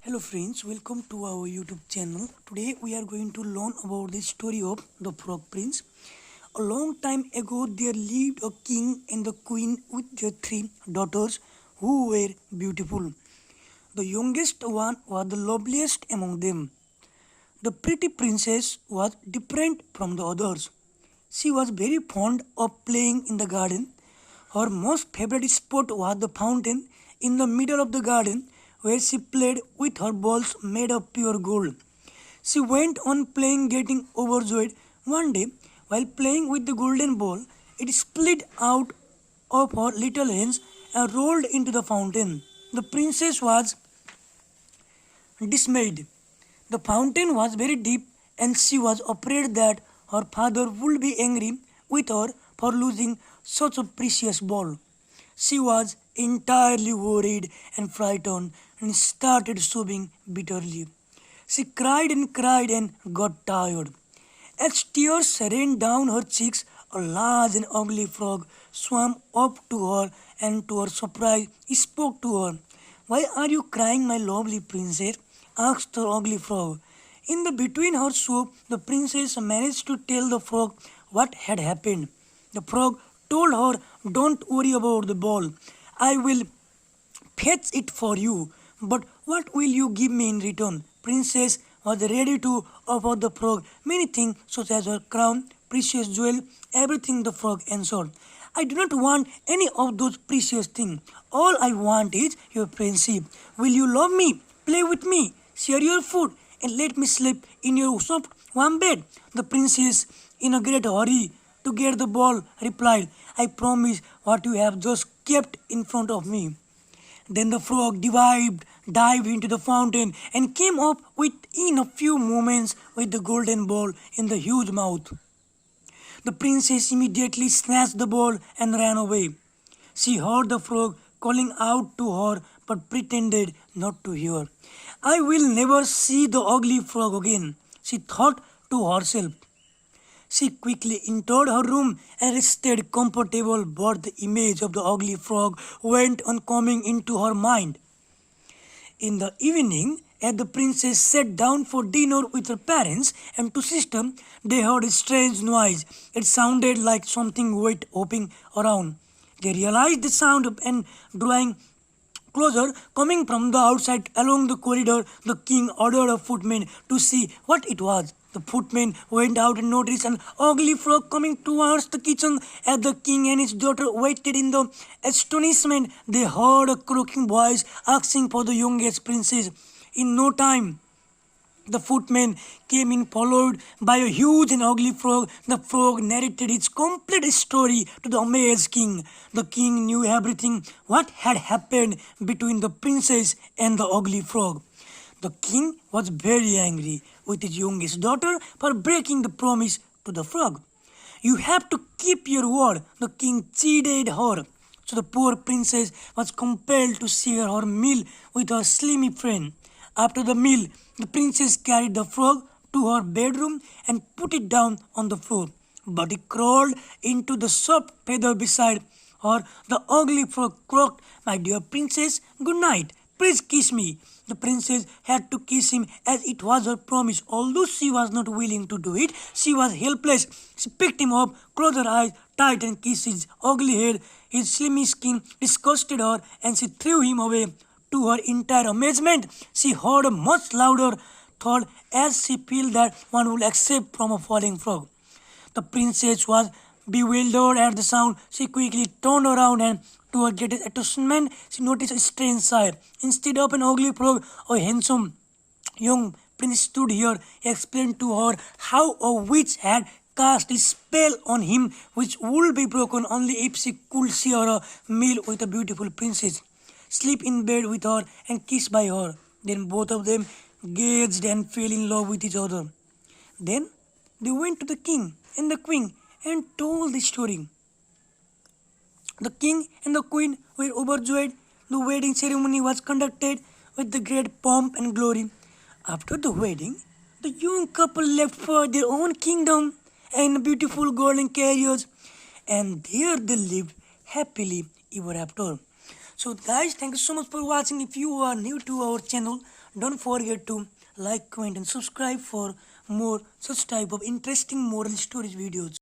Hello friends, welcome to our YouTube channel. Today we are going to learn about the story of the Frog Prince. A long time ago there lived a king and the queen with their three daughters who were beautiful. The youngest one was the loveliest among them. The pretty princess was different from the others. She was very fond of playing in the garden. Her most favorite spot was the fountain in the middle of the garden where she played with her balls made of pure gold. She went on playing, getting overjoyed. One day, while playing with the golden ball, it split out of her little hands and rolled into the fountain. The princess was dismayed. The fountain was very deep, and she was afraid that her father would be angry with her for losing such a precious ball. She was entirely worried and frightened and started sobbing bitterly. She cried and got tired. As tears ran down her cheeks, a large and ugly frog swam up to her and to her surprise spoke to her. "Why are you crying, my lovely princess?" asked the ugly frog. In the between her sob, the princess managed to tell the frog what had happened. The frog told her, "Don't worry about the ball. I will fetch it for you. But what will you give me in return?" Princess was ready to offer the frog many things such as her crown, precious jewel, everything. The frog answered, "I do not want any of those precious things. All I want is your friendship. Will you love me, play with me, share your food, and let me sleep in your soft warm bed?" The princess, in a great hurry to get the ball, replied, "I promise what you have just kept in front of me." Then the frog dived into the fountain and came up within a few moments with the golden ball in the huge mouth. The princess immediately snatched the ball and ran away. She heard the frog calling out to her but pretended not to hear. "I will never see the ugly frog again," she thought to herself. She quickly entered her room and rested comfortable, but the image of the ugly frog went on coming into her mind. In the evening, as the princess sat down for dinner with her parents and two sisters, they heard a strange noise. It sounded like something wet hopping around. They realized the sound and drawing closer, coming from the outside along the corridor, the king ordered a footman to see what it was. The footman went out and noticed an ugly frog coming towards the kitchen. As the king and his daughter waited in the astonishment, they heard a croaking voice asking for the youngest princess. In no time, the footman came in followed by a huge and ugly frog. The frog narrated its complete story to the amazed king. The king knew everything what had happened between the princess and the ugly frog. The king was very angry with his youngest daughter for breaking the promise to the frog. "You have to keep your word," the king chided her. So the poor princess was compelled to share her meal with her slimy friend. After the meal, the princess carried the frog to her bedroom and put it down on the floor. But it crawled into the soft feather beside her. The ugly frog croaked, "My dear princess, good night. Please kiss me." The princess had to kiss him as it was her promise. Although she was not willing to do it, she was helpless. She picked him up, closed her eyes tight, and kissed his ugly head. His slimy skin disgusted her, and she threw him away. To her entire amazement, she heard a much louder thud as she felt that one would escape from a falling frog. The princess was bewildered at the sound. She quickly turned around and, to her greatest astonishment, she noticed a strange sight. Instead of an ugly frog, a handsome young prince stood here. He explained to her how a witch had cast a spell on him which would be broken only if she could share a meal with a beautiful princess, sleep in bed with her, and kiss by her. Then both of them gazed and fell in love with each other. Then they went to the king and the queen and told the story. The king and the queen were overjoyed. The wedding ceremony was conducted with the great pomp and glory. After the wedding, the young couple left for their own kingdom in a beautiful golden carriage, and there they lived happily ever after. So guys, thank you so much for watching. If you are new to our channel, Don't forget to like, comment, and subscribe for more such type of interesting moral stories videos.